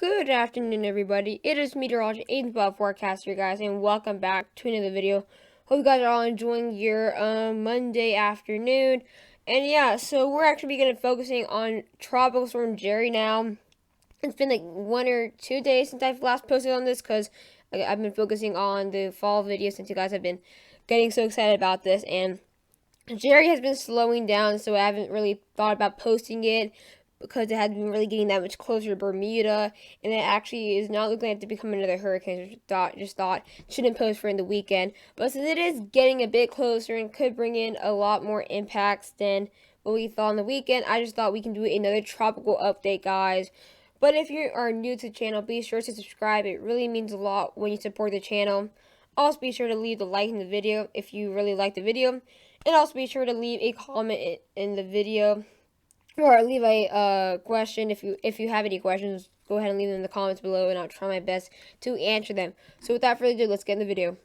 Good afternoon, everybody. It is meteorologist Aiden's Bob Forecaster, guys, and welcome back to another video. Hope you guys are all enjoying your Monday afternoon. And yeah, so we're actually going to be focusing on Tropical Storm Jerry now. It's been like 1 or 2 days since I've last posted on this because I've been focusing on the fall video since you guys have been getting so excited about this. And Jerry has been slowing down, so I haven't really thought about posting it because it hasn't been really getting that much closer to Bermuda, and it actually is not looking like to become another hurricane. Just thought shouldn't post for in the weekend, but since it is getting a bit closer and could bring in a lot more impacts than what we thought on the weekend, I just thought we can do another tropical update, guys. But if you are new to the channel, be sure to subscribe. It really means a lot when you support the channel. Also, be sure to leave a like in the video if you really like the video, and also be sure to leave a comment in the video. Or leave a question if you have any questions. Go ahead and leave them in the comments below, and I'll try my best to answer them. So without further ado, let's get in the video.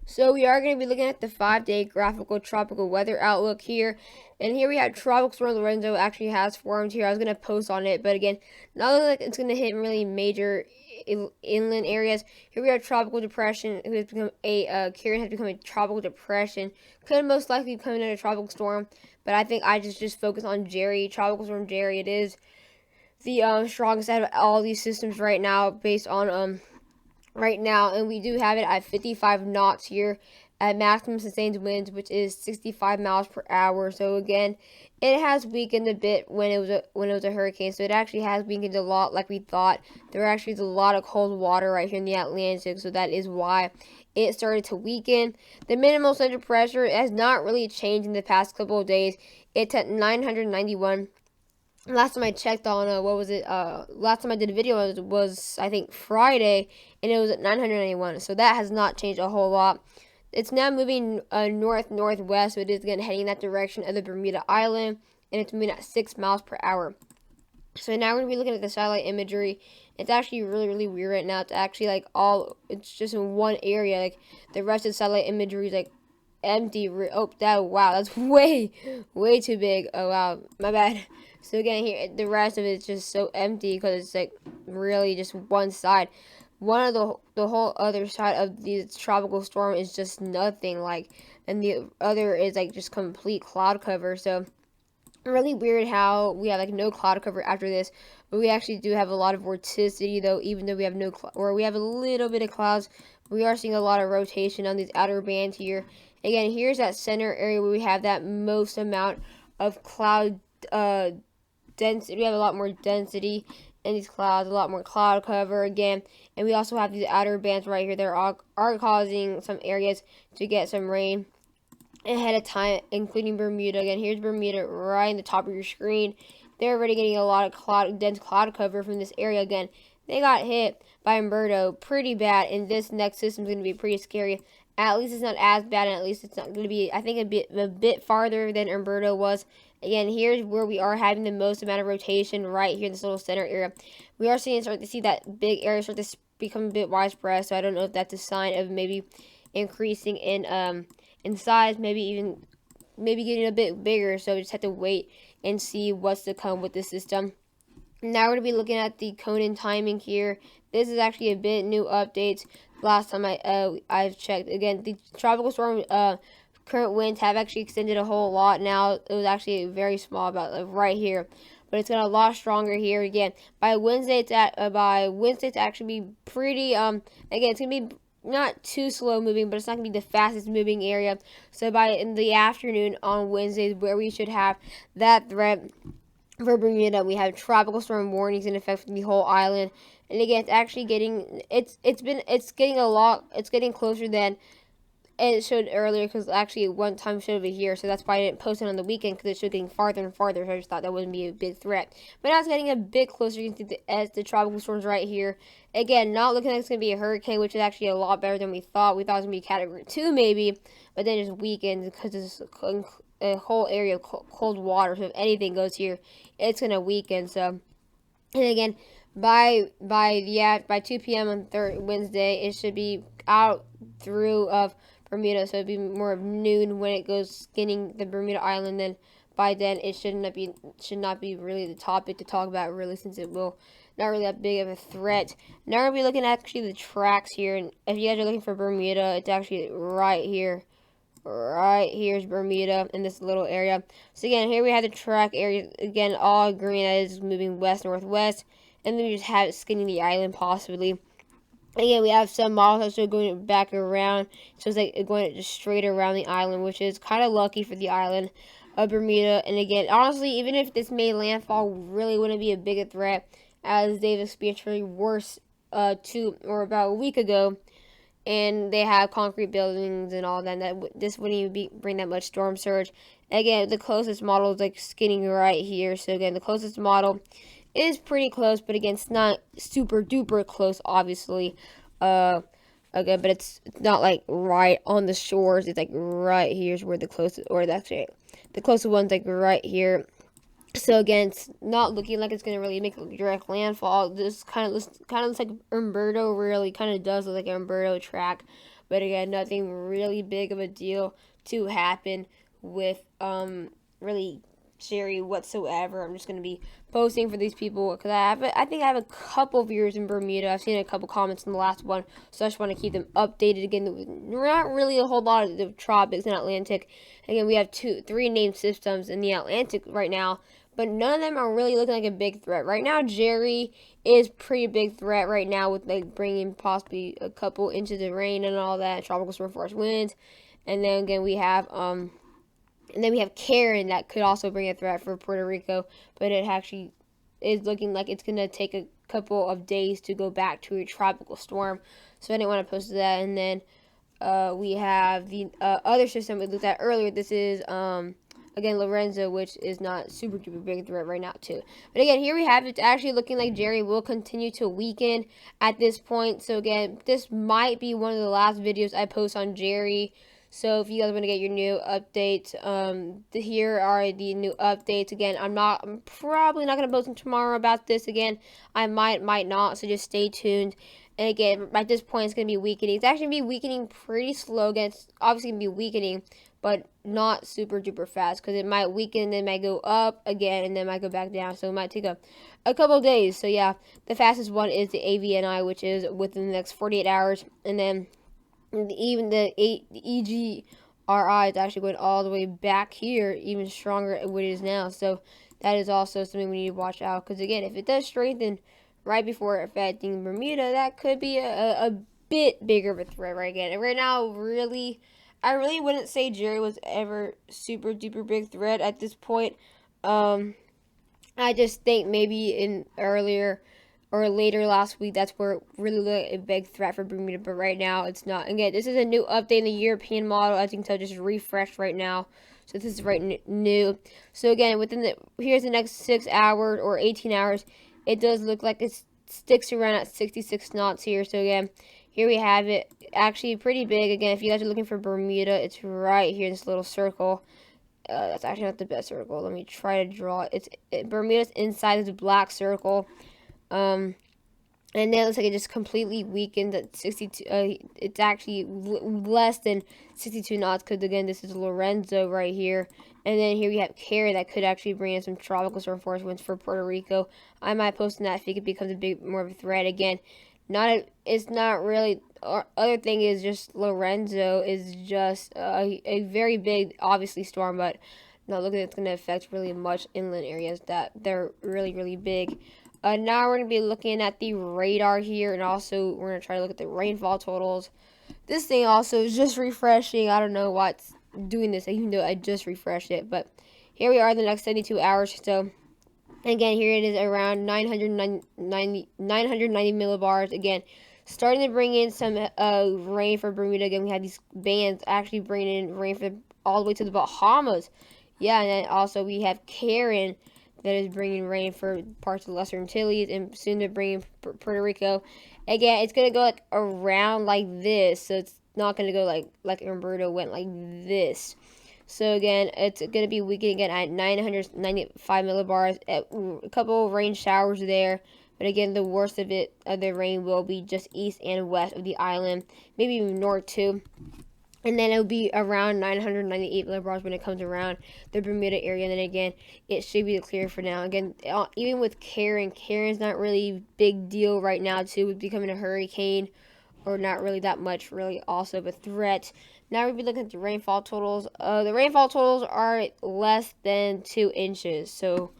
So we are going to be looking at the 5-day graphical tropical weather outlook here. And here we have Tropical Storm Lorenzo actually has formed here. I was going to post on it, but again, not looking like it's going to hit really major inland areas. Here we have Tropical Depression, who has become Kieran has become a Tropical Depression. Could most likely become another Tropical Storm, but I think I just focus on Jerry, Tropical Storm Jerry. It is the strongest out of all these systems right now, based on right now, and we do have it at 55 knots here at maximum sustained winds, which is 65 miles per hour. So again, it has weakened a bit when it was a hurricane. So it actually has weakened a lot, like we thought. There actually is a lot of cold water right here in the Atlantic, so that is why it started to weaken. The minimal central pressure has not really changed in the past couple of days. It's at 991. Last time I checked on last time I did a video was I think Friday, and it was at 991. So that has not changed a whole lot. It's now moving north-northwest, so it is again heading in that direction of the Bermuda Island, and it's moving at 6 miles per hour. So now we're going to be looking at the satellite imagery. It's actually really weird right now. It's actually like it's just in one area. Like the rest of the satellite imagery is like empty. Oh, wow, that's way too big. Oh wow, my bad. So again, here the rest of it is just so empty because it's like really just one side. One of the whole other side of the tropical storm is just nothing, like, and the other is like just complete cloud cover. So really weird how we have like no cloud cover after this, but we actually do have a lot of vorticity though, even though we have we have a little bit of clouds. We are seeing a lot of rotation on these outer bands here. Again, here's that center area where we have that most amount of cloud density. We have a lot more density in these clouds, a lot more cloud cover again, and we also have these outer bands right here that are causing some areas to get some rain ahead of time, including Bermuda. Again, here's Bermuda right in the top of your screen. They're already getting a lot of dense cloud cover from this area. Again, they got hit by Umberto pretty bad, and this next system is going to be pretty scary. At least it's not as bad, and at least it's not going to be, I think, a bit farther than Umberto was. Again, here's where we are having the most amount of rotation, right here in this little center area. We are start to see that big area start to become a bit widespread, so I don't know if that's a sign of maybe increasing in size, maybe getting a bit bigger. So we just have to wait and see what's to come with this system. Now we're going to be looking at the Conan timing here. This is actually a bit new updates. Last time I've checked. Again, the tropical storm current winds have actually extended a whole lot now. It was actually very small, about like right here, but it's got a lot stronger here. Again, by Wednesday it's actually be pretty again, it's gonna be not too slow moving, but it's not gonna be the fastest moving area. So by in the afternoon on Wednesday, where we should have that threat for Bermuda, we have tropical storm warnings in effect for the whole island. And again, it's actually getting getting closer than it showed earlier, because actually one time showed over here, so that's why I didn't post it on the weekend, because it showed getting farther and farther, so I just thought that wouldn't be a big threat. But now it's getting a bit closer. You can see the tropical storms right here. Again, not looking like it's going to be a hurricane, which is actually a lot better than we thought. We thought it was going to be Category 2 maybe, but then it just weakened because it's a whole area of cold water, so if anything goes here, it's going to weaken. So, and again, by 2 p.m. on Wednesday, it should be out through of Bermuda, so it'd be more of noon when it goes skinning the Bermuda Island. Then by then it should not be really the topic to talk about, really, since it will not really that big of a threat. Now we're going to be looking at actually the tracks here, and if you guys are looking for Bermuda, it's actually right here. Right here's Bermuda in this little area. So again, here we have the track area, again, all green as moving west-northwest, and then we just have it skinning the island possibly. Again, we have some models also going back around, so it's like going just straight around the island, which is kind of lucky for the island of Bermuda. And again, honestly, even if this made landfall, really wouldn't be a big a threat, as they've experienced really worse about a week ago, and they have concrete buildings and all that. This wouldn't even bring that much storm surge. Again, the closest model is like skinning right here. So again, the closest model is pretty close, but again, it's not super duper close, obviously. Again, but it's not like right on the shores. It's like right here's where the closest, or that's it. The closest one's like right here. So again, it's not looking like it's gonna really make a direct landfall. This kind of looks like Umberto. Really, kind of does look like an Umberto track, but again, nothing really big of a deal to happen with really Jerry whatsoever. I'm just gonna be posting for these people because I think I have a couple viewers in Bermuda. I've seen a couple comments in the last one, so I just want to keep them updated. Again, not really a whole lot of the tropics and Atlantic. Again, we have 3 named systems in the Atlantic right now, but none of them are really looking like a big threat right now. Jerry is pretty big threat right now with like bringing possibly a couple inches of rain and all that, tropical storm force winds, and then again we have Karen that could also bring a threat for Puerto Rico, but it actually is looking like it's going to take a couple of days to go back to a tropical storm. So I didn't want to post that. And then we have the other system we looked at earlier. This is, again, Lorenzo, which is not super duper big threat right now, too. But again, here we have it. It's actually looking like Jerry will continue to weaken at this point. So again, this might be one of the last videos I post on Jerry. So if you guys want to get your new updates, here are the new updates. Again, I'm probably not going to post them tomorrow about this again. I might not, so just stay tuned. And again, at this point, it's going to be weakening. It's actually going to be weakening pretty slow. Again, it's obviously going to be weakening, but not super duper fast, because it might weaken, then it might go up again, and then it might go back down. So it might take a couple of days. So yeah, the fastest one is the AVNI, which is within the next 48 hours. And then even the EGRI is actually going all the way back here, even stronger than what it is now. So that is also something we need to watch out, because again, if it does strengthen right before affecting Bermuda, that could be a bit bigger of a threat right again. And right now, I really wouldn't say Jerry was ever super duper big threat at this point. I just think maybe in earlier or later last week, that's where it really looked a big threat for Bermuda, but right now it's not. Again, this is a new update in the European model. As you can tell, just refreshed right now. So this is new. So again, here's the next 6 hours or 18 hours. It does look like it sticks around at 66 knots here. So again, here we have it. Actually pretty big. Again, if you guys are looking for Bermuda, it's right here in this little circle. That's actually not the best circle. Let me try to draw it. Bermuda's inside this black circle. And then it looks like it just completely weakened at 62. It's actually less than 62 knots, because again, this is Lorenzo right here. And then here we have Karen that could actually bring in some tropical storm force winds for Puerto Rico. I might post on that if it becomes more of a threat again. It's not really. Other thing is just Lorenzo is just a very big, obviously, storm, but not looking like it's going to affect really much inland areas that they're really, really big. Now we're going to be looking at the radar here, and also we're going to try to look at the rainfall totals. This thing also is just refreshing. I don't know why it's doing this, even though I just refreshed it. But here we are the next 72 hours. So, again, here it is around 990 millibars. Again, starting to bring in some rain for Bermuda. Again, we have these bands actually bringing in rain for all the way to the Bahamas. Yeah, and then also we have Karen that is bringing rain for parts of the Lesser Antilles, and soon to bring Puerto Rico. Again, it's going to go like around like this, so it's not going to go like Umberto went like this. So again, it's going to be weakening again at 995 millibars. A couple of rain showers there, but again, the worst of the rain will be just east and west of the island, maybe even north too. and then it'll be around 998 millibars when it comes around the Bermuda area. And then again, it should be clear for now. Again, even with Karen's not really big deal right now too, with becoming a hurricane, or not really that much really also of a threat. Now we'll be looking at the rainfall totals. The rainfall totals are less than 2 inches. So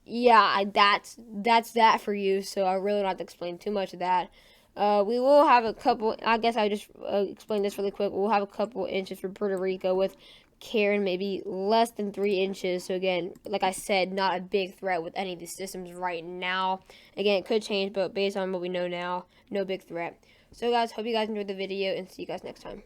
yeah, that's that for you. So I really don't have to explain too much of that. We will have a couple. I guess I just explain this really quick. We'll have a couple inches for Puerto Rico with Karen, maybe less than 3 inches. So again, like I said, not a big threat with any of these systems right now. Again, it could change, but based on what we know now, no big threat. So guys, hope you guys enjoyed the video, and see you guys next time.